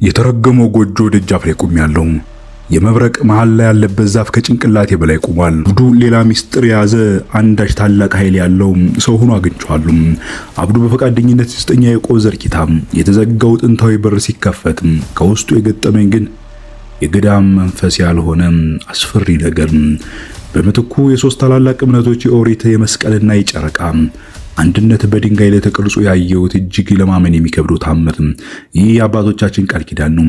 የተረገመው ጎጆ ደጃፍ ላይ ቆሜያለሁ። የመብረቅ መሃል ላይ ያለበት ዛፍ ከጭንቅላቴ በላይ ቆሟል። አብዱ ሌላ ሚስጥር የያዘ አንዳች ታላቅ ኃይል ያለው ሰው ሆኖ አግኝቼዋለሁ። አብዱ በፈቃደኝነት ሲስጠኛ የቆብ ዘርኪታ የተዘጋው ጥንታዊ በር ሲከፈት ከውስጡ የገጠመኝ ግን የገዳም መንፈስ ያልሆነ አስፈሪ ነገር። በምትኩ የሶስት ታላላቅ እምነቶች የኦሪት የመስቀልና የጨረቃ አንድነት በድንጋይ ላይ ተቀርጾ ያየሁት እጅግ ለማመን የሚከብደው ታምር። ይህ የአባቶቻችን ቃል ኪዳን ነው።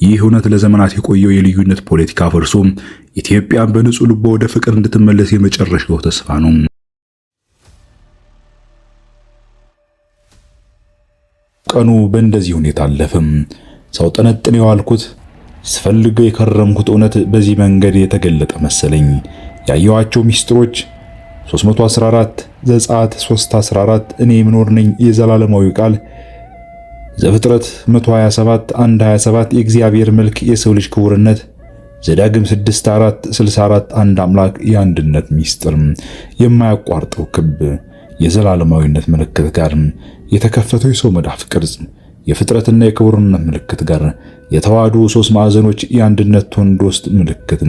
ይህ እውነት ለዘመናት የቆየው የልዩነት ፖለቲካ ፈርሶ ኢትዮጵያን በንጹህ ልቧ ወደ ፍቅር እንድትመለስ የመጨረሻው ተስፋ ነው። ቀኑ በእንደዚህ ሁኔታ አለፈ። ሰው ጠነጥን የዋልኩት ስፈልገው የከረምኩት እውነት በዚህ መንገድ የተገለጠ መሰለኝ። ያየኋቸው ሚስጥሮች 314 ዘጸአት 3:14 እኔ የምኖር ነኝ የዘላለማዊ ቃል፣ ዘፍጥረት 127 1:27 የእግዚአብሔር መልክ የሰው ልጅ ክቡርነት፣ ዘዳግም 6:4 64 አንድ አምላክ የአንድነት ሚስጥር፣ የማያቋርጠው ክብ የዘላለማዊነት ምልክት ጋር የተከፈተው የሰው መዳፍ ቅርጽ የፍጥረትና የክቡርነት ምልክት ጋር የተዋሃዱ ሶስት ማዕዘኖች የአንድነት ተወንድ ውስጥ ምልክት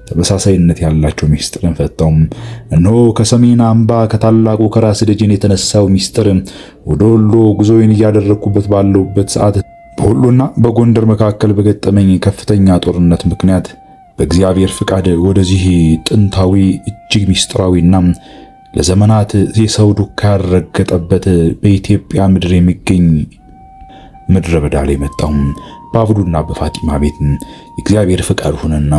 ተመሳሳይነት ያላቸው ሚስጥርን ፈታው። እነሆ ከሰሜን አምባ ከታላቁ ከራስ ደጀን የተነሳው ሚስጥር ወደ ወሎ ጉዞዬን እያደረኩበት ባለውበት ሰዓት በወሎና በጎንደር መካከል በገጠመኝ ከፍተኛ ጦርነት ምክንያት በእግዚአብሔር ፍቃድ ወደዚህ ጥንታዊ እጅግ ሚስጥራዊና ለዘመናት የሰው ዱካ ያረገጠበት በኢትዮጵያ ምድር የሚገኝ ምድረ በዳ ላይ መጣው። በአብዱና በፋጢማ ቤት የእግዚአብሔር ፍቃድ ሆነና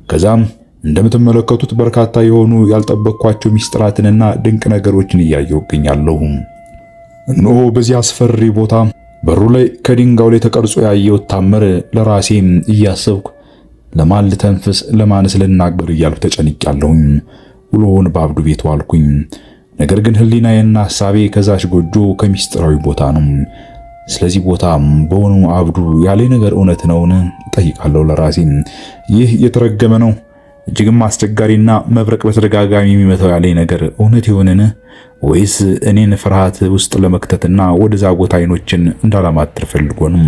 ከዛም እንደምትመለከቱት በርካታ የሆኑ ያልጠበቅኳቸው ሚስጥራትንና ድንቅ ነገሮችን እያየሁ እገኛለሁ። እነሆ በዚህ አስፈሪ ቦታ በሩ ላይ ከድንጋዩ ላይ ተቀርጾ ያየሁት ታምር ለራሴ እያሰብኩ ለማን ልተንፍስ ለማንስ ልናገር እያልኩ ተጨንቄያለሁ። ውሎውን በአብዱ ቤት ዋልኩኝ። ነገር ግን ህሊናዬና ሐሳቤ ከዛች ጎጆ ከሚስጥራዊ ቦታ ነው። ስለዚህ ቦታ በሆኑ አብዱ ያለ ነገር እውነት ነውን? ጠይቃለሁ ለራሴ። ይህ የተረገመ ነው እጅግም አስቸጋሪና መብረቅ በተደጋጋሚ የሚመታው ያለ ነገር እውነት ይሆንን? ወይስ እኔን ፍርሃት ውስጥ ለመክተትና ወደዛ ቦታ አይኖችን እንዳላማትር ፈልጎ ነው?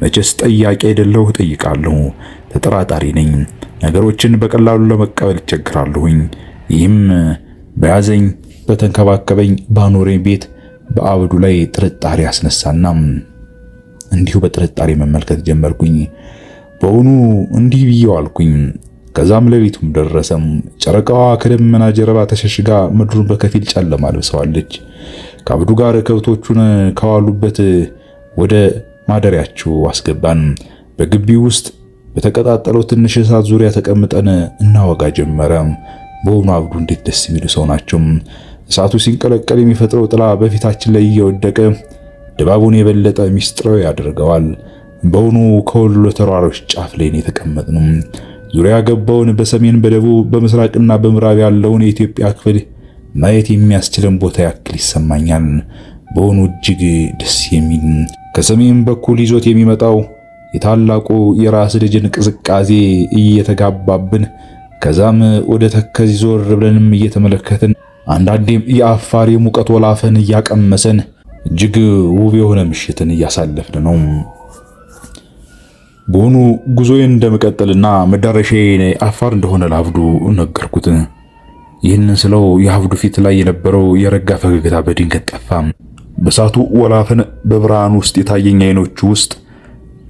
መቼስ ጠያቂ አይደለሁ፣ ጠይቃለሁ። ተጠራጣሪ ነኝ። ነገሮችን በቀላሉ ለመቀበል እቸግራለሁኝ። ይህም በያዘኝ በተንከባከበኝ ባኖሬ ቤት በአብዱ ላይ ጥርጣሬ አስነሳና እንዲሁ በጥርጣሬ መመልከት ጀመርኩኝ። በእውኑ እንዲህ ብዬው አልኩኝ። ከዛም ሌሊቱም ደረሰም። ጨረቃዋ ከደመና ጀርባ ተሸሽጋ ምድሩን በከፊል ጨለማ አልብሰዋለች። ከአብዱ ጋር ከብቶቹን ከዋሉበት ወደ ማደሪያቸው አስገባን። በግቢው ውስጥ በተቀጣጠለው ትንሽ እሳት ዙሪያ ተቀምጠን እናወጋ ጀመረ። በእውኑ አብዱ እንዴት ደስ የሚሉ ሰው ናቸው። እሳቱ ሲንቀለቀል የሚፈጥረው ጥላ በፊታችን ላይ እየወደቀ ድባቡን የበለጠ ሚስጥራዊ ያደርገዋል። በእውኑ ከወሎ ተራሮች ጫፍ ላይ ነው የተቀመጥነው። ዙሪያ ገባውን በሰሜን በደቡብ በምስራቅና በምዕራብ ያለውን የኢትዮጵያ ክፍል ማየት የሚያስችለን ቦታ ያክል ይሰማኛል። በእውኑ እጅግ ደስ የሚል ከሰሜን በኩል ይዞት የሚመጣው የታላቁ የራስ ደጀን ቅዝቃዜ እየተጋባብን ከዛም ወደ ተከዚ ዞር ብለንም እየተመለከትን አንዳንዴም የአፋር የሙቀት ወላፈን እያቀመሰን እጅግ ውብ የሆነ ምሽትን እያሳለፍን ነው። በእውኑ ጉዞዬን እንደመቀጠልና መዳረሻዬ አፋር እንደሆነ ለአብዱ ነገርኩት። ይህንን ስለው የአብዱ ፊት ላይ የነበረው የረጋ ፈገግታ በድንገት ጠፋ። በሳቱ ወላፈን በብርሃን ውስጥ የታየኝ አይኖቹ ውስጥ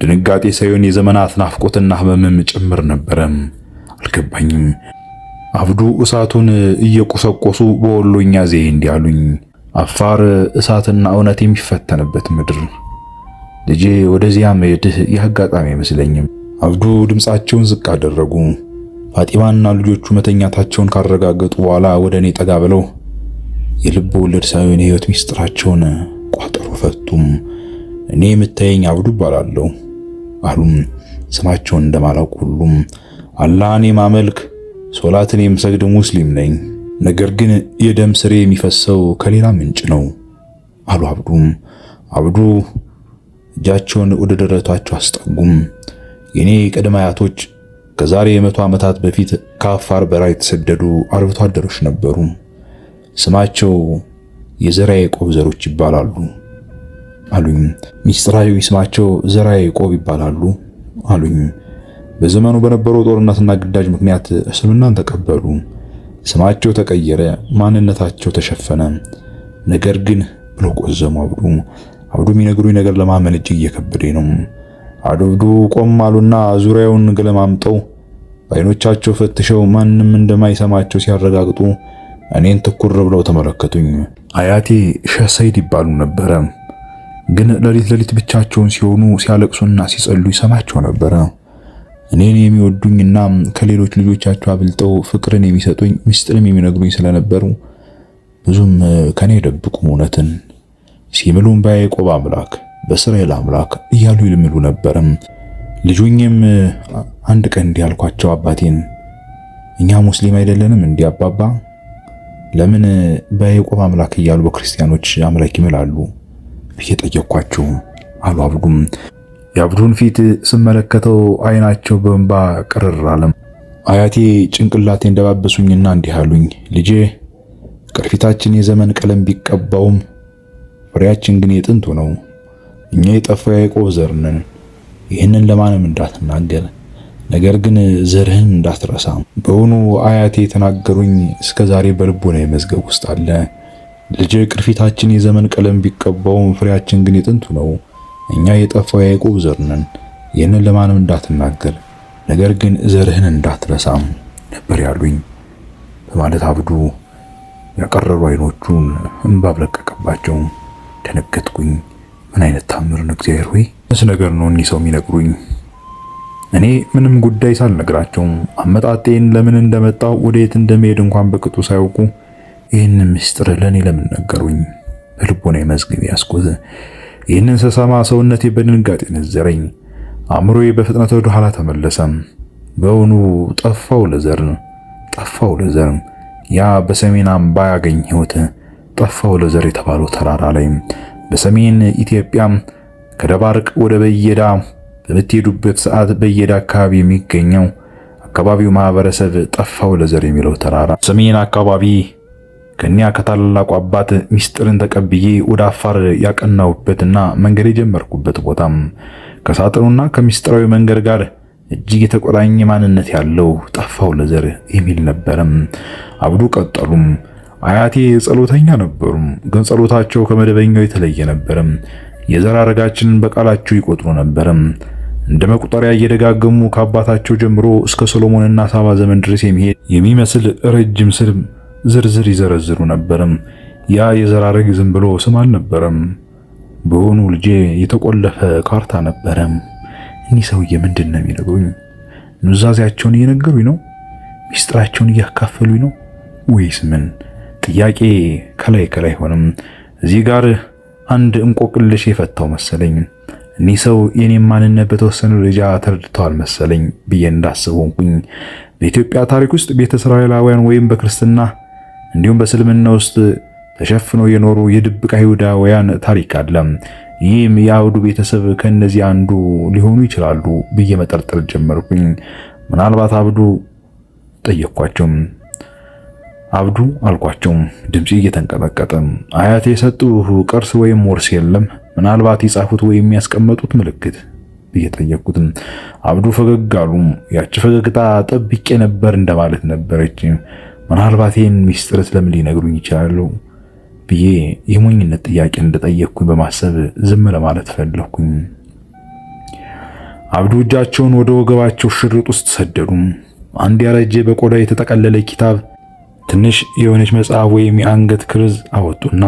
ድንጋጤ ሳይሆን የዘመናት ናፍቆትና ህመምም ጭምር ነበረ። አልገባኝም። አብዱ እሳቱን እየቆሰቆሱ በወሎኛ ዘዬ እንዲህ አሉኝ። አፋር እሳትና እውነት የሚፈተንበት ምድር። ልጄ ወደዚያ መሄድህ የአጋጣሚ አይመስለኝም። አብዱ ድምፃቸውን ዝቅ አደረጉ። ፋጢማና ልጆቹ መተኛታቸውን ካረጋገጡ በኋላ ወደ እኔ ጠጋ ብለው የልብ ወለድ ሳይሆን የህይወት ሚስጥራቸውን ቋጠሮ ፈቱም። እኔ የምታየኝ አብዱ እባላለሁ አሉም። ስማቸውን እንደማላውቅ ሁሉም አላህን የማመልክ ሶላትን የምሰግድ ሙስሊም ነኝ። ነገር ግን የደም ስሬ የሚፈሰው ከሌላ ምንጭ ነው አሉ አብዱ እጃቸውን ወደ ደረታቸው አስጠጉም። የኔ ቀደም አያቶች ከዛሬ 100 ዓመታት በፊት ከአፋር በረሃ የተሰደዱ አርብቶ አደሮች ነበሩ። ስማቸው የዘርዓ ያዕቆብ ዘሮች ይባላሉ። አሉኝ። ሚስጥራዊ ስማቸው ዘርዓ ያዕቆብ ይባላሉ አሉኝ። በዘመኑ በነበረው ጦርነትና ግዳጅ ምክንያት እስልምናን ተቀበሉ። ስማቸው ተቀየረ፣ ማንነታቸው ተሸፈነ። ነገር ግን ብሎ ቆዘሙ አብዱ የሚነግሩኝ ነገር ለማመን እጅግ እየከበደኝ ነው። አብዱ ቆም አሉና ዙሪያውን ገለማምጠው በዓይኖቻቸው ፈትሸው ማንም እንደማይሰማቸው ሲያረጋግጡ እኔን ትኩር ብለው ተመለከቱኝ። አያቴ ሼህ ሰይድ ይባሉ ነበረ። ግን ሌሊት ብቻቸውን ሲሆኑ ሲያለቅሱና ሲጸልዩ ይሰማቸው ነበረ። እኔን የሚወዱኝና ከሌሎች ልጆቻቸው አብልጠው ፍቅርን የሚሰጡኝ ምስጢርም የሚነግሩኝ ስለነበሩ ብዙም ከኔ ደብቁም እውነትን ሲምሉም በያዕቆብ አምላክ በእስራኤል አምላክ እያሉ ይልምሉ ነበር። ልጁኝም አንድ ቀን እንዲህ አልኳቸው አባቴን፣ እኛ ሙስሊም አይደለንም እንዲህ አባባ? ለምን በያዕቆብ አምላክ እያሉ በክርስቲያኖች አምላክ ይምላሉ ብዬ ጠየኳቸው አሉ አብዱም። የአብዱን ፊት ስመለከተው አይናቸው በእንባ ቅርር አለ። አያቴ ጭንቅላቴ እንደባበሱኝና እንዲህ አሉኝ፣ ልጄ ቅርፊታችን የዘመን ቀለም ቢቀባውም ፍሬያችን ግን የጥንቱ ነው። እኛ የጠፋው ያዕቆብ ዘር ነን። ይህንን ለማንም እንዳትናገር፣ ነገር ግን ዘርህን እንዳትረሳ። በእውኑ አያቴ የተናገሩኝ እስከዛሬ በልቦናዬ መዝገብ ውስጥ አለ። ልጄ ቅርፊታችን የዘመን ቀለም ቢቀባውም ፍሬያችን ግን የጥንቱ ነው። እኛ የጠፋው ያዕቆብ ዘር ነን። ይህንን ለማንም እንዳትናገር፣ ነገር ግን ዘርህን እንዳትረሳም ነበር ያሉኝ በማለት አብዱ ያቀረሩ አይኖቹን እንባ ለቀቀባቸው። ደነገጥኩኝ። ምን አይነት ታምር ነው እግዚአብሔር ሆይ! እስ ነገር ነው እኒህ ሰው የሚነግሩኝ። እኔ ምንም ጉዳይ ሳልነግራቸው አመጣጤን ለምን እንደመጣው ወዴት እንደሚሄድ እንኳን በቅጡ ሳያውቁ ይህንን ምስጢር ለኔ ለምን ነገሩኝ? በልቦናዬ መዝገብ ያስኩት። ይህንን ስሰማ ሰውነቴ በድንጋጤ ነዘረኝ። አእምሮዬ በፍጥነት ወደ ኋላ ተመለሰም። በእውኑ ጠፋው ለዘር ያ በሰሜን አምባ ያገኘሁት ጠፋው ለዘር የተባለው ተራራ ላይ በሰሜን ኢትዮጵያ ከደባርቅ ወደ በየዳ በምትሄዱበት ሰዓት በየዳ አካባቢ የሚገኘው አካባቢው ማህበረሰብ ጠፋው ለዘር የሚለው ተራራ ሰሜን አካባቢ ከኒያ ከታላቁ አባት ሚስጥርን ተቀብዬ ወደ አፋር ያቀናውበትና መንገድ የጀመርኩበት ቦታም ከሳጥኑና ከሚስጥራዊ መንገድ ጋር እጅግ የተቆራኘ ማንነት ያለው ጠፋው ለዘር የሚል ነበርም። አብዱ ቀጠሉም። አያቴ ጸሎተኛ ነበሩ፣ ግን ጸሎታቸው ከመደበኛው የተለየ ነበርም። የዘር ሐረጋችንን በቃላቸው ይቆጥሩ ነበርም። እንደ መቁጠሪያ እየደጋገሙ ከአባታቸው ጀምሮ እስከ ሰሎሞንና ሳባ ዘመን ድረስ የሚመስል ረጅም ስም ዝርዝር ይዘረዝሩ ነበርም። ያ የዘር ሐረግ ዝም ብሎ ስም አልነበረም። በሆኑ ልጄ የተቆለፈ ካርታ ነበረም። እኒህ ሰውዬ ምንድን ነው የሚነግሩኝ? ኑዛዜያቸውን እየነገሩኝ ነው? ሚስጥራቸውን እያካፈሉኝ ነው ወይስ ምን? ጥያቄ ከላይ ሆነም። እዚህ ጋር አንድ እንቆቅልሽ የፈታው መሰለኝ። እኒህ ሰው የኔን ማንነት በተወሰነ ደረጃ ተረድተዋል መሰለኝ ብዬ እንዳስበውኝ። በኢትዮጵያ ታሪክ ውስጥ ቤተ እስራኤላውያን ወይም በክርስትና እንዲሁም በእስልምና ውስጥ ተሸፍነው የኖሩ የድብቅ አይሁዳውያን ታሪክ አለ። ይህም የአብዱ ቤተሰብ ከነዚህ አንዱ ሊሆኑ ይችላሉ ብዬ መጠርጠር ጀመርኩኝ። ምናልባት አብዱ ጠየቅኳቸው። አብዱ አልኳቸው፣ ድምጽ እየተንቀጠቀጠ። አያቴ የሰጡህ ቅርስ ወይም ወርስ የለም? ምናልባት የጻፉት ወይም የሚያስቀመጡት ምልክት ብዬ ጠየቅኩት። አብዱ ፈገግ አሉ። ያቺ ፈገግታ ጠብቄ ነበር እንደማለት ነበረች። ምናልባት ይህን ሚስጥር ስለምን ሊነግሩኝ ይችላሉ ብዬ የሞኝነት ጥያቄ እንደጠየቅኩኝ በማሰብ ዝም ለማለት ፈለኩኝ። አብዱ እጃቸውን ወደ ወገባቸው ሽርጥ ውስጥ ሰደዱ። አንድ ያረጀ በቆዳ የተጠቀለለ ኪታብ፣ ትንሽ የሆነች መጽሐፍ ወይም የአንገት ክርዝ አወጡና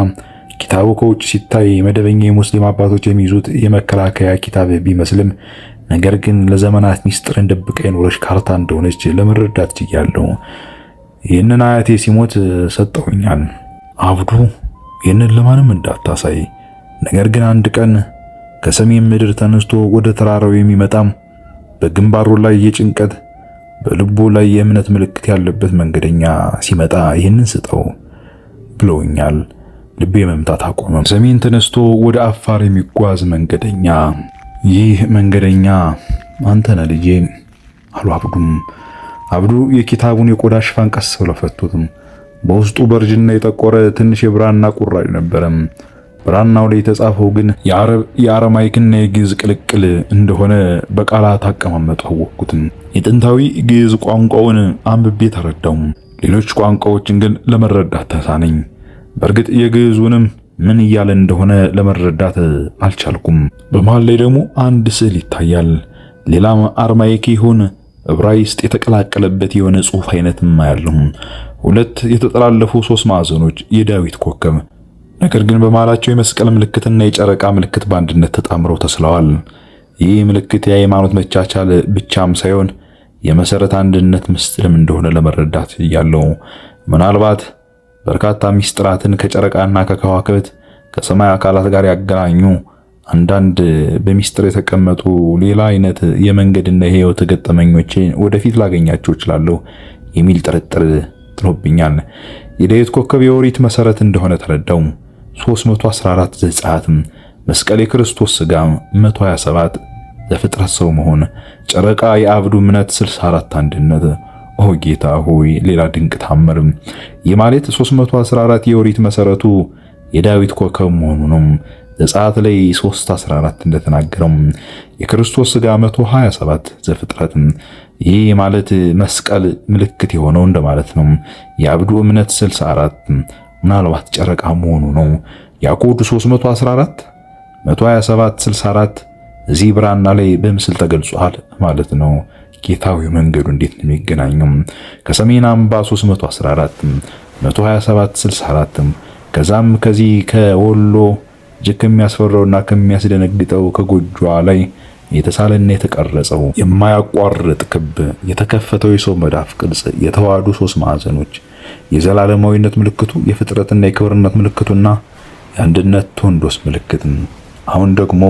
ኪታቡ ከውጭ ሲታይ መደበኛ የሙስሊም አባቶች የሚይዙት የመከላከያ ኪታብ ቢመስልም ነገር ግን ለዘመናት ሚስጥርን ደብቃ የኖረች ካርታ እንደሆነች ለመረዳት ችያለሁ። ይህንን አያቴ ሲሞት ሰጠውኛል። አብዱ ይህንን ለማንም እንዳታሳይ፣ ነገር ግን አንድ ቀን ከሰሜን ምድር ተነስቶ ወደ ተራራው የሚመጣም በግንባሩ ላይ የጭንቀት በልቡ ላይ የእምነት ምልክት ያለበት መንገደኛ ሲመጣ ይህንን ስጠው ብለውኛል። ልቤ መምታት አቆመ። ሰሜን ተነስቶ ወደ አፋር የሚጓዝ መንገደኛ፣ ይህ መንገደኛ አንተ ነህ ልጄ አሉ አብዱም። አብዱ የኪታቡን የቆዳ ሽፋን ቀስ ብለው ፈቱትም። በውስጡ በእርጅና የጠቆረ ትንሽ የብራና ቁራጭ ነበረም። ብራናው ላይ የተጻፈው ግን የአረማይክና የግዕዝ ቅልቅል እንደሆነ በቃላት አቀማመጡ አወቅኩት። የጥንታዊ ግዕዝ ቋንቋውን አንብቤ ተረዳው። ሌሎች ቋንቋዎችን ግን ለመረዳት ተሳነኝ። በእርግጥ የግዕዙንም ምን እያለ እንደሆነ ለመረዳት አልቻልኩም። በመሃል ላይ ደግሞ አንድ ስዕል ይታያል። ሌላም አርማይክ ይሁን ዕብራይስጥ የተቀላቀለበት የሆነ ጽሑፍ አይነትም አያለሁ። ሁለት የተጠላለፉ ሶስት ማዕዘኖች የዳዊት ኮከብ፣ ነገር ግን በመሃላቸው የመስቀል ምልክትና የጨረቃ ምልክት በአንድነት ተጣምረው ተስለዋል። ይህ ምልክት የሃይማኖት መቻቻል ብቻም ሳይሆን የመሰረት አንድነት ምስጢርም እንደሆነ ለመረዳት ያለው ምናልባት በርካታ ሚስጥራትን ከጨረቃና ከከዋክብት ከሰማይ አካላት ጋር ያገናኙ አንዳንድ በሚስጥር የተቀመጡ ሌላ አይነት የመንገድና የህይወት ገጠመኞችን ወደፊት ላገኛቸው እችላለሁ የሚል ጥርጥር ጥሎብኛል። የዳዊት ኮከብ የኦሪት መሰረት እንደሆነ ተረዳው። 314 ዘጸአት፣ መስቀል የክርስቶስ ሥጋ፣ 127 ዘፍጥረት ሰው መሆን፣ ጨረቃ የአብዱ እምነት፣ 64 አንድነት። ኦ ጌታ ሆይ ሌላ ድንቅ ታምር! ይህ ማለት 314 የኦሪት መሰረቱ የዳዊት ኮከብ መሆኑ ነው። ዘጸአት ላይ 3:14 እንደተናገረው የክርስቶስ ሥጋ 127 ዘፍጥረት። ይህ ማለት መስቀል ምልክት የሆነው እንደማለት ነው። የአብዱ እምነት 64 ምናልባት ጨረቃ መሆኑ ነው። ያዕቆብ 314 127 64 እዚህ ብራና ላይ በምስል ተገልጿል ማለት ነው። ጌታዊ መንገዱ እንዴት ነው የሚገናኘው? ከሰሜን አምባ 314 127 64 ከዛም ከዚህ ከወሎ እጅግ ከሚያስፈራውና ከሚያስደነግጠው ከጎጆዋ ላይ የተሳለና የተቀረጸው የማያቋርጥ ክብ የተከፈተው የሰው መዳፍ ቅርጽ የተዋሃዱ ሶስት ማዕዘኖች የዘላለማዊነት ምልክቱ የፍጥረትና የክብርነት ምልክቱና የአንድነት ቶንዶስ ምልክት። አሁን ደግሞ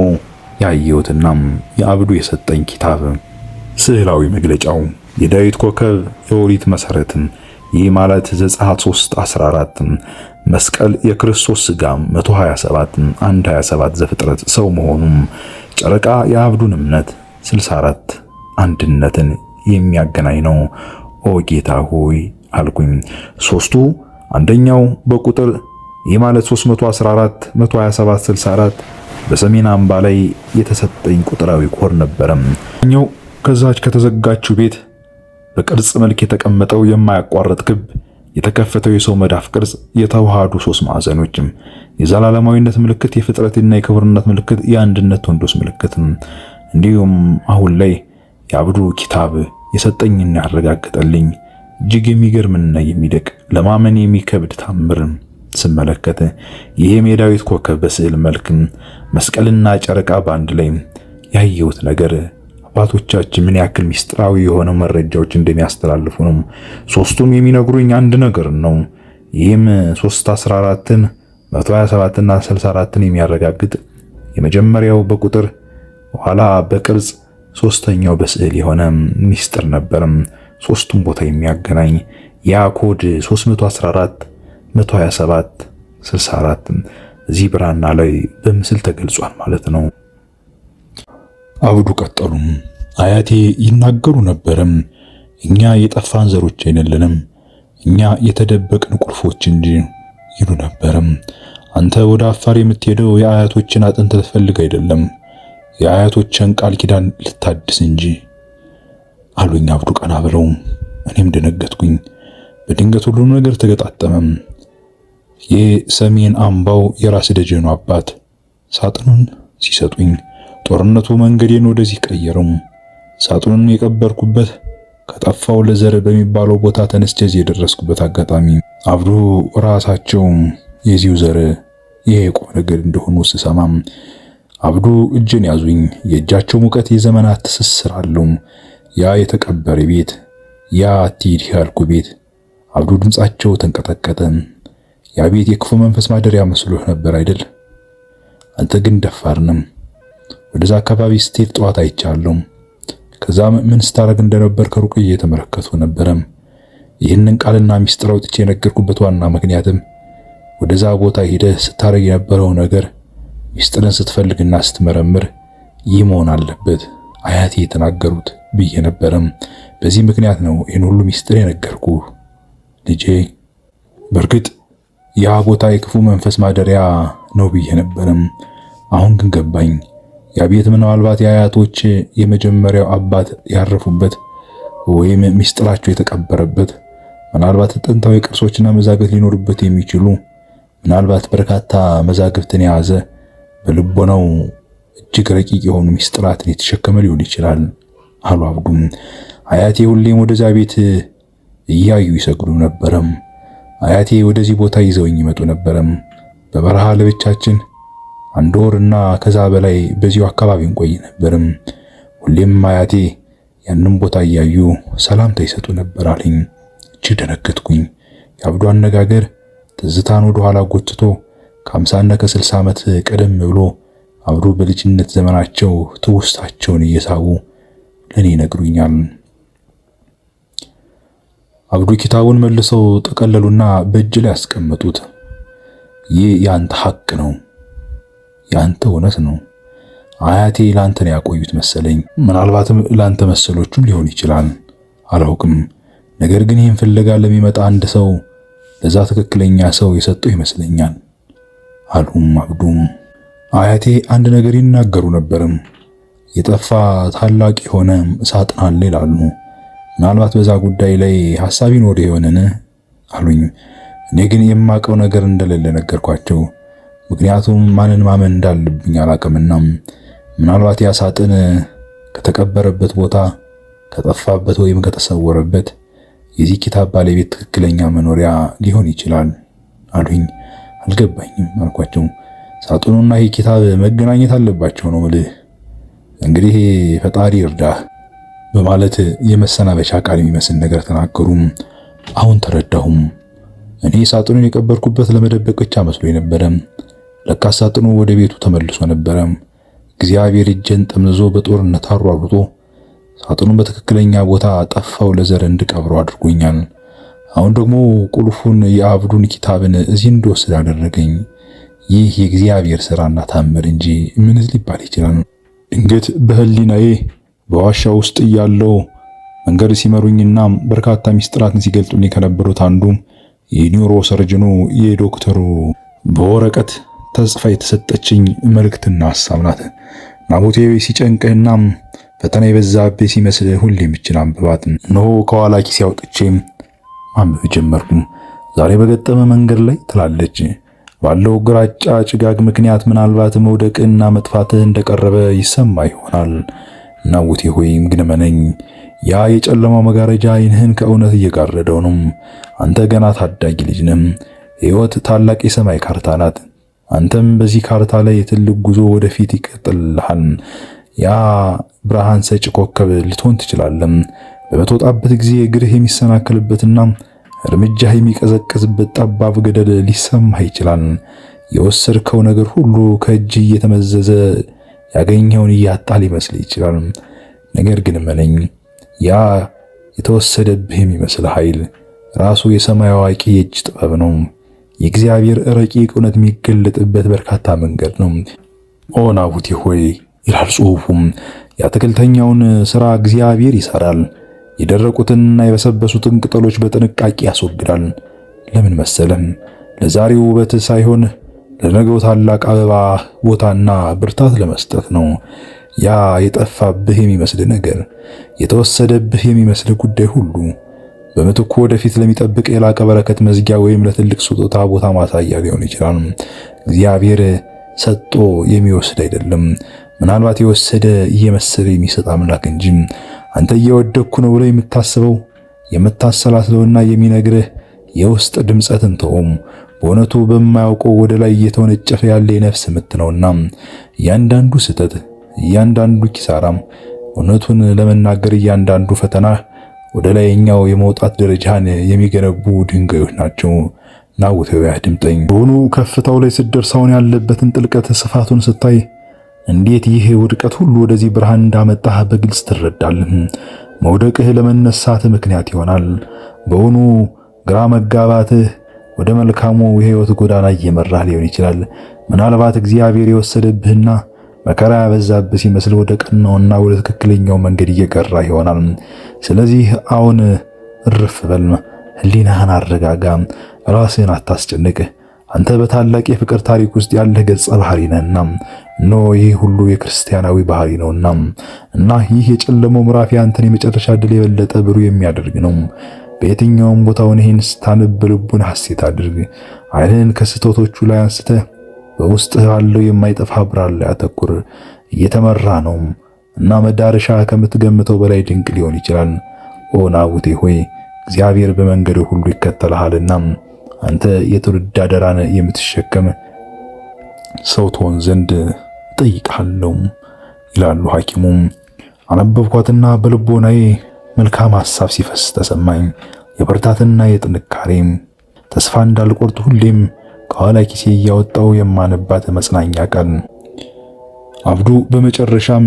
ያየሁትና የአብዱ የሰጠኝ ኪታብ ስዕላዊ መግለጫው የዳዊት ኮከብ የኦሪት መሰረት። ይህ ማለት ዘጸአት 3:14 መስቀል የክርስቶስ ሥጋ 127 1:27 ዘፍጥረት ሰው መሆኑም ጨረቃ የአብዱን እምነት 64 አንድነትን የሚያገናኝ ነው። ኦ ጌታ ሆይ አልኩኝ። ሶስቱ አንደኛው በቁጥር ይህ ማለት 314 127 64 በሰሜን አምባ ላይ የተሰጠኝ ቁጥራዊ ኮር ነበረም። ኛው ከዛች ከተዘጋችው ቤት በቅርጽ መልክ የተቀመጠው የማያቋርጥ ክብ የተከፈተው የሰው መዳፍ ቅርጽ የተዋሃዱ ሶስት ማዕዘኖችም የዘላለማዊነት ምልክት የፍጥረትና የክብርነት ምልክት የአንድነት ቶንዶስ ምልክት። እንዲሁም አሁን ላይ የአብዱ ኪታብ የሰጠኝና ያረጋገጠልኝ እጅግ የሚገርምና የሚደቅ ለማመን የሚከብድ ታምር ስመለከት ይሄም የዳዊት ኮከብ በስዕል መልክ መስቀልና ጨረቃ በአንድ ላይ ያየሁት ነገር አባቶቻችን ምን ያክል ሚስጥራዊ የሆነ መረጃዎች እንደሚያስተላልፉ ነው። ሶስቱም የሚነግሩኝ አንድ ነገር ነው። ይህም 3:14ን 127 እና 64ን የሚያረጋግጥ የመጀመሪያው በቁጥር ኋላ በቅርጽ ሶስተኛው በስዕል የሆነ ሚስጥር ነበር። ሶስቱም ቦታ የሚያገናኝ ያ ኮድ 314 127 64 እዚህ ብራና ላይ በምስል ተገልጿል ማለት ነው። አብዱ ቀጠሉም አያቴ ይናገሩ ነበርም እኛ የጠፋን ዘሮች አይደለንም፣ እኛ የተደበቅን ቁልፎች እንጂ ይሉ ነበርም። አንተ ወደ አፋር የምትሄደው የአያቶችን አጥንት ልትፈልግ አይደለም፣ የአያቶችን ቃል ኪዳን ልታድስ እንጂ አሉኝ አብዱ ቀና ብለው። እኔም ደነገጥኩኝ። በድንገት ሁሉ ነገር ተገጣጠመም። የሰሜን አምባው የራስ ደጀኑ አባት ሳጥኑን ሲሰጡኝ ጦርነቱ መንገዴን ወደዚህ ቀየረው። ሳጥኑን የቀበርኩበት ከጠፋው ለዘር በሚባለው ቦታ ተነስቼ እዚህ የደረስኩበት አጋጣሚ አብዱ ራሳቸው የዚሁ ዘር የያዕቆብ ነገድ እንደሆኑ ስሰማም አብዱ እጅን ያዙኝ። የእጃቸው ሙቀት የዘመናት ትስስር አለው። ያ የተቀበረ ቤት፣ ያ አትሂድ ያልኩ ቤት። አብዱ ድምጻቸው ተንቀጠቀጠ። ያ ቤት የክፉ መንፈስ ማደሪያ መስሎህ ነበር አይደል? አንተ ግን ደፋርንም። ወደዛ አካባቢ ስትሄድ ጠዋት አይቻለሁ። ከዛም ምን ስታረግ እንደነበር ከሩቅ እየተመለከቱ ነበረም። ይህንን ቃልና ሚስጥር አውጥቼ የነገርኩበት ዋና ምክንያትም ወደዛ ቦታ ሄደህ ስታረግ የነበረው ነገር ሚስጥርን ስትፈልግና ስትመረምር ይህ መሆን አለበት አያቴ የተናገሩት ብዬ ነበረም። በዚህ ምክንያት ነው ይህን ሁሉ ሚስጥር የነገርኩ ልጄ። በእርግጥ ያ ቦታ የክፉ መንፈስ ማደሪያ ነው ብዬ ነበርም። አሁን ግን ገባኝ። ያ ቤት ምናልባት የአያቶች የመጀመሪያው አባት ያረፉበት ወይም ሚስጥራቸው የተቀበረበት፣ ምናልባት ጥንታዊ ቅርሶችና መዛግብት ሊኖሩበት የሚችሉ፣ ምናልባት በርካታ መዛግብትን የያዘ በልቦናው እጅግ ረቂቅ የሆኑ ሚስጥራትን የተሸከመ ሊሆን ይችላል አሉ አብዱም። አያቴ ሁሌም ወደዛ ቤት እያዩ ይሰግዱ ነበረም። አያቴ ወደዚህ ቦታ ይዘውኝ ይመጡ ነበረም። በበረሃ ለብቻችን 1 ወርና ከዛ በላይ በዚሁ አካባቢ እንቆይ ነበርም። ሁሌም አያቴ ያንን ቦታ እያዩ ሰላምታ ይሰጡ ነበር አለኝ። እጅግ ደነገጥኩኝ። የአብዱ አነጋገር ትዝታን ወደ ኋላ ጎትቶ ከ50 እና ከ60 ዓመት ቀደም ብሎ አብዱ በልጅነት ዘመናቸው ትውስታቸውን እየሳቡ ለኔ ይነግሩኛል። አብዱ ኪታቡን መልሰው ጠቀለሉና በእጅ ላይ ያስቀመጡት። ይህ ያንተ ሐቅ ነው፣ ያንተ እውነት ነው። አያቴ ላንተ ነው ያቆዩት መሰለኝ። ምናልባትም ላንተ መሰሎቹም ሊሆን ይችላል፣ አላውቅም። ነገር ግን ይህን ፍለጋ ለሚመጣ አንድ ሰው ለዛ ትክክለኛ ሰው የሰጠው ይመስለኛል አሉም አብዱም። አያቴ አንድ ነገር ይናገሩ ነበርም። የጠፋ ታላቅ የሆነ ሳጥን አለ ይላሉ። ምናልባት በዛ ጉዳይ ላይ ሐሳብ ይኖር ይሆንን አሉኝ። እኔ ግን የማውቀው ነገር እንደሌለ ነገርኳቸው። ምክንያቱም ማንን ማመን እንዳለብኝ አላውቅምና። ምናልባት ያ ሳጥን ከተቀበረበት ቦታ፣ ከጠፋበት ወይም ከተሰወረበት የዚህ ኪታብ ባለቤት ትክክለኛ መኖሪያ ሊሆን ይችላል አሉኝ። አልገባኝም አልኳቸው። ሳጥኑና ይህ ኪታብ መገናኘት አለባቸው ነው ምልህ። እንግዲህ ፈጣሪ እርዳህ በማለት የመሰናበቻ ቃል የሚመስል ነገር ተናገሩም። አሁን ተረዳሁም። እኔ ሳጥኑን የቀበርኩበት ለመደበቅ ብቻ መስሎኝ ነበረ። ለካ ሳጥኑ ወደ ቤቱ ተመልሶ ነበረ። እግዚአብሔር እጄን ጠምዝዞ በጦርነት አሯሩጦ ሳጥኑን በትክክለኛ ቦታ ጠፋው ለዘር እንድቀብረው አድርጎኛል። አሁን ደግሞ ቁልፉን የአብዱን ኪታብን እዚህ እንድወስድ አደረገኝ። ይህ የእግዚአብሔር ሥራና ታምር እንጂ ምንስ ሊባል ይችላል? ድንገት በህሊናዬ በዋሻ ውስጥ እያለው መንገድ ሲመሩኝና በርካታ ሚስጥራትን ሲገልጡልኝ ከነበሩት አንዱ የኒውሮ ሰርጅኑ የዶክተሩ በወረቀት ተጽፋ የተሰጠችኝ መልእክትና ሐሳብ ናት። ናቡቴ ሲጨንቅህና ፈተና የበዛብህ ሲመስል ሁሌም ብቻ አንብባት። እነሆ ከኋላ ኪሴ አውጥቼ ማንበብ ጀመርኩ። ዛሬ በገጠመ መንገድ ላይ ትላለች። ባለው ግራጫ ጭጋግ ምክንያት ምናልባት መውደቅና መጥፋትህ እንደቀረበ ይሰማ ይሆናል። ናቡቴ ሆይ ግን እመነኝ፣ ያ የጨለማው መጋረጃ ዓይንህን ከእውነት እየጋረደው ነው። አንተ ገና ታዳጊ ልጅ ነህ። ሕይወት ታላቅ የሰማይ ካርታ ናት። አንተም በዚህ ካርታ ላይ ትልቅ ጉዞ ወደፊት ይቀጥልሃል። ያ ብርሃን ሰጪ ኮከብ ልትሆን ትችላለህ። በምትወጣበት ጊዜ እግርህ የሚሰናከልበትና እርምጃህ የሚቀዘቅዝበት ጠባብ ገደል ሊሰማህ ይችላል። የወሰድከው ነገር ሁሉ ከእጅ እየተመዘዘ ያገኘውን እያጣ ሊመስል ይችላል። ነገር ግን እመነኝ፣ ያ የተወሰደብህ የሚመስል ኃይል ራሱ የሰማይ አዋቂ የእጅ ጥበብ ነው። የእግዚአብሔር ረቂቅ እውነት የሚገለጥበት በርካታ መንገድ ነው። ኦ ናቡቴ ሆይ ይላል ጽሑፉም፣ የአትክልተኛውን ሥራ እግዚአብሔር ይሰራል። የደረቁትንና የበሰበሱትን ቅጠሎች በጥንቃቄ ያስወግዳል። ለምን መሰለም? ለዛሬው ውበት ሳይሆን ለነገው ታላቅ አበባ ቦታና ብርታት ለመስጠት ነው። ያ የጠፋብህ የሚመስል ነገር፣ የተወሰደብህ የሚመስል ጉዳይ ሁሉ በምትኩ ወደፊት ለሚጠብቅ የላቀ በረከት መዝጊያ ወይም ለትልቅ ስጦታ ቦታ ማሳያ ሊሆን ይችላል። እግዚአብሔር ሰጥቶ የሚወስድ አይደለም። ምናልባት የወሰደ እየመሰለ የሚሰጥ አምላክ እንጂ። አንተ እየወደኩ ነው ብለህ የምታስበው የምታሰላስለውና የሚነግርህ የውስጥ ድምጸትን ተውም። በእውነቱ በማያውቀው ወደ ላይ እየተወነጨፈ ያለ የነፍስ ምት ነውና እያንዳንዱ ስህተት፣ እያንዳንዱ ኪሳራም፣ እውነቱን ለመናገር እያንዳንዱ ፈተና ወደ ላይኛው የመውጣት ደረጃን የሚገነቡ ድንጋዮች ናቸው። ናቡቴ አድምጠኝ። በሆኑ ከፍታው ላይ ስትደርስ አሁን ያለበትን ጥልቀት ስፋቱን ስታይ እንዴት ይህ ውድቀት ሁሉ ወደዚህ ብርሃን እንዳመጣህ በግልጽ ትረዳለህ። መውደቅህ ለመነሳት ምክንያት ይሆናል። በሆኑ ግራ መጋባትህ ወደ መልካሙ የሕይወት ጎዳና እየመራህ ሊሆን ይችላል። ምናልባት እግዚአብሔር የወሰደብህና መከራ ያበዛብህ ሲመስል ወደ ቀናውና ወደ ትክክለኛው መንገድ እየቀራ ይሆናል። ስለዚህ አሁን እርፍ በል፣ ህሊናህን አረጋጋ፣ ራስህን አታስጨንቅ። አንተ በታላቅ የፍቅር ታሪክ ውስጥ ያለህ ገጸ ባህሪ ነህና ይህ ሁሉ የክርስቲያናዊ ባህሪ ነውና እና ይህ የጨለመው ምዕራፍ ያንተን የመጨረሻ ድል የበለጠ ብሩህ የሚያደርግ ነው። በየትኛውም ቦታውን ይህን ስታነብ ልቡን ሐሴት አድርግ። ዓይንህን ከስህተቶቹ ላይ አንስተህ በውስጥህ ያለው የማይጠፋ ብርሃን ላይ አተኩር። እየተመራ ነው እና መዳረሻ ከምትገምተው በላይ ድንቅ ሊሆን ይችላል። ናቡቴ ሆይ እግዚአብሔር በመንገዱ ሁሉ ይከተልሃልና አንተ የትውልድ አደራን የምትሸከም ሰው ትሆን ዘንድ እጠይቅሃለሁ ይላሉ ሐኪሙም። አነበብኳትና በልቦናዬ መልካም ሐሳብ ሲፈስ ተሰማኝ። የብርታትና የጥንካሬ ተስፋ እንዳልቆርጥ ሁሌም ከኋላ ኪሴ እያወጣው የማነባት መጽናኛ ቃል። አብዱ በመጨረሻም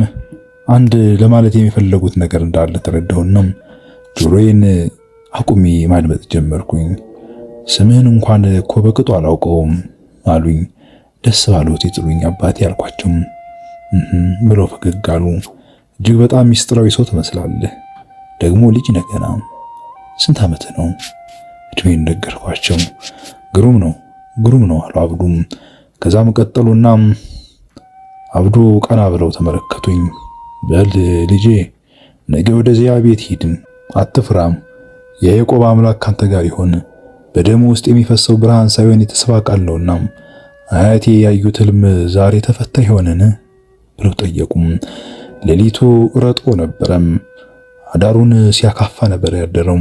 አንድ ለማለት የሚፈለጉት ነገር እንዳለ ተረዳሁና ጆሮዬን አቁሜ ማድመጥ ጀመርኩኝ። ስምህን እንኳን እኮ በቅጡ አላውቀውም አሉኝ። ደስ ባሎት ይጥሩኝ አባቴ አልኳቸው። ብለው ፈገግ አሉ። እጅግ በጣም ሚስጥራዊ ሰው ትመስላለህ። ደግሞ ልጅ ነህ ገና። ስንት ዓመት ነው? እድሜን ነገርኳቸው። ግሩም ነው አሉ አብዱም። ከዛም ቀጠሉና አብዱ ቀና ብለው ተመለከቱኝ። በል ልጄ ነገ ወደዚያ ቤት ሂድ፣ አትፍራም። የያዕቆብ አምላክ ካንተ ጋር ይሁን። በደሙ ውስጥ የሚፈሰው ብርሃን ሳይሆን የተስፋ ቃል ነውና አያቴ ያዩት ህልም ዛሬ ተፈታ ይሆንን ብለው ጠየቁም። ሌሊቱ ረጥቦ ነበረም። አዳሩን ሲያካፋ ነበር ያደረው።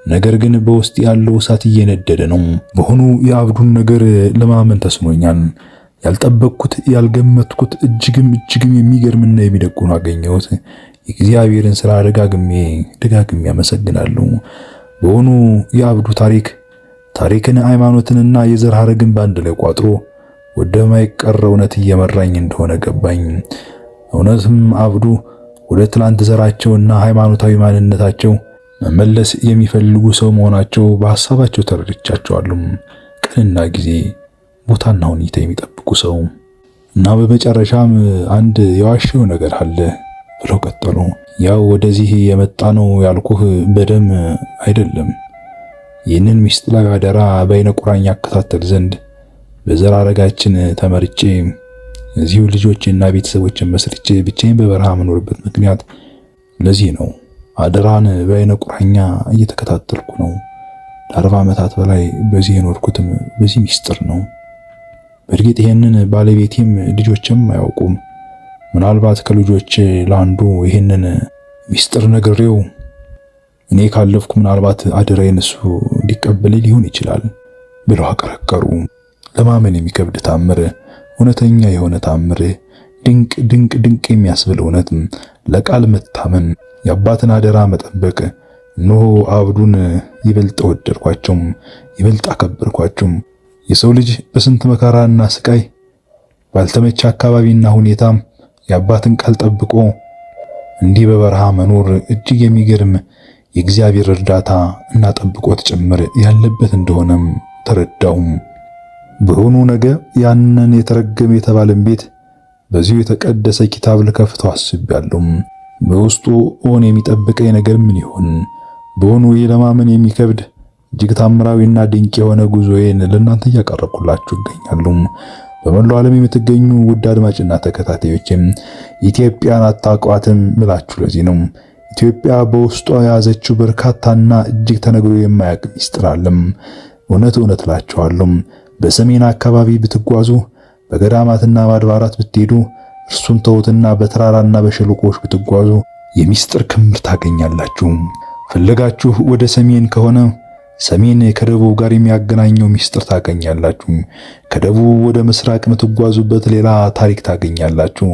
ነገር ግን በውስጥ ያለው እሳት እየነደደ ነው። በሆኑ የአብዱን ነገር ለማመን ተስኖኛል። ያልጠበቅኩት ያልገመትኩት እጅግም የሚገርምና የሚደንቅ ሆኖ አገኘሁት። የእግዚአብሔርን ሥራ ደጋግሜ አመሰግናለሁ። በሆኑ የአብዱ ታሪክን ሃይማኖትንና የዘር ሐረግን በአንድ ላይ ቋጥሮ ወደማይቀር እውነት እየመራኝ እንደሆነ ገባኝ። እውነትም አብዱ ወደ ትላንት ዘራቸውና ሃይማኖታዊ ማንነታቸው መመለስ የሚፈልጉ ሰው መሆናቸው በሐሳባቸው ተረድቻቸዋለሁ። ቀንና ጊዜ፣ ቦታና ሁኔታ የሚጠብቁ ሰው እና በመጨረሻም አንድ የዋሸው ነገር አለ ብለው ቀጠሉ። ያው ወደዚህ የመጣ ነው ያልኩህ በደም አይደለም። ይህንን ምስጢራዊ አደራ በዓይነ ቁራኛ አከታተል ዘንድ በዘር ሐረጋችን ተመርጬ እዚሁ ልጆችና ቤተሰቦችን መስርቼ ብቻዬን በበረሃ መኖርበት ምክንያት ለዚህ ነው። አደራን በዓይነ ቁራኛ እየተከታተልኩ ነው። ለ40 ዓመታት በላይ በዚህ የኖርኩትም በዚህ ምስጢር ነው። በእርግጥ ይሄንን ባለቤቴም ልጆችም አያውቁም። ምናልባት ከልጆች ለአንዱ ይሄንን ምስጢር ነግሬው እኔ ካለፍኩ ምናልባት አደራዬን እሱ እንዲቀበል ሊሆን ይችላል ብለው አቀረቀሩ። ለማመን የሚከብድ ታምር፣ እውነተኛ የሆነ ታምር፣ ድንቅ የሚያስብል እውነት፣ ለቃል መታመን፣ የአባትን አደራ መጠበቅ። እነሆ አብዱን ይበልጥ ወደድኳቸው፣ ይበልጥ አከበርኳቸው። የሰው ልጅ በስንት መከራና ስቃይ ባልተመቸ አካባቢና ሁኔታ የአባትን ቃል ጠብቆ እንዲህ በበረሃ መኖር እጅግ የሚገርም የእግዚአብሔር እርዳታ እና ጠብቆት ጭምር ያለበት እንደሆነም ተረዳው። በሆኑ ነገ ያንን የተረገመ የተባለን ቤት በዚሁ የተቀደሰ ኪታብ ልከፍተው አስቤያለሁ። በውስጡ የሚጠብቀኝ ነገር ምን ይሆን? በሆኑ ለማመን የሚከብድ እጅግ ታምራዊና ድንቅ የሆነ ጉዞዬን ለእናንተ እያቀረብኩላችሁ እገኛለሁ። በመላው ዓለም የምትገኙ ውድ አድማጭና ተከታታዮችም ኢትዮጵያን አታውቋትም ብላችሁ ለዚህ ነው። ኢትዮጵያ በውስጧ የያዘችው በርካታና እጅግ ተነግሮ የማያልቅ ሚስጥር አለም። እውነት እላችኋለሁ በሰሜን አካባቢ ብትጓዙ፣ በገዳማትና በአድባራት ብትሄዱ፣ እርሱን ተውትና በተራራና በሸለቆዎች ብትጓዙ የሚስጥር ክምር ታገኛላችሁ። ፍለጋችሁ ወደ ሰሜን ከሆነ ሰሜን ከደቡብ ጋር የሚያገናኘው ሚስጥር ታገኛላችሁ። ከደቡብ ወደ ምስራቅ የምትጓዙበት ሌላ ታሪክ ታገኛላችሁ።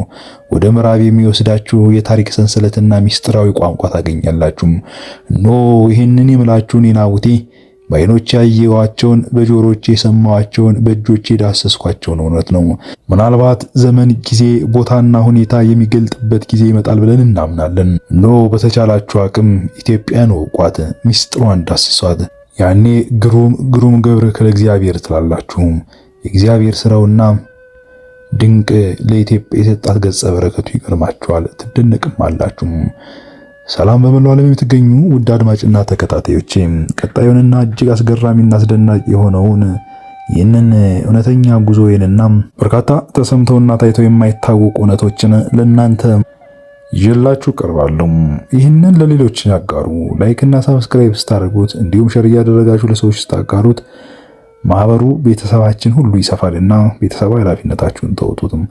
ወደ ምዕራብ የሚወስዳችሁ የታሪክ ሰንሰለትና ሚስጥራዊ ቋንቋ ታገኛላችሁ። ይህንን የምላችሁን ናቡቴ በዓይኖቼ ያየኋቸውን፣ በጆሮቼ የሰማኋቸውን፣ በእጆቼ ዳሰስኳቸውን እውነት ነው። ምናልባት ዘመን፣ ጊዜ፣ ቦታና ሁኔታ የሚገልጥበት ጊዜ ይመጣል ብለን እናምናለን። በተቻላችሁ አቅም ኢትዮጵያን ወቋት፣ ሚስጥሯን ዳስሷት። ያኔ ግሩም ገብረ ከእግዚአብሔር ትላላችሁ። የእግዚአብሔር ስራውና ድንቅ ለኢትዮጵያ የሰጣት ገጸ በረከቱ ይገርማችኋል፣ ትደነቅም አላችሁ። ሰላም በመላው ዓለም የምትገኙ ውድ አድማጭና ተከታታዮቼ፣ ቀጣዩንና እጅግ አስገራሚና አስደናቂ የሆነውን ይህንን እውነተኛ ጉዞዬንና በርካታ ተሰምተውና ታይተው የማይታወቁ እውነቶችን ለእናንተ ይዤላችሁ ቀርባለሁ። ይህንን ለሌሎች ያጋሩ። ላይክ እና ሰብስክራይብ ስታደርጉት እንዲሁም ሼር እያደረጋችሁ ለሰዎች ስታጋሩት ማህበሩ ቤተሰባችን ሁሉ ይሰፋልና ቤተሰባዊ ኃላፊነታችሁን ተወጡትም።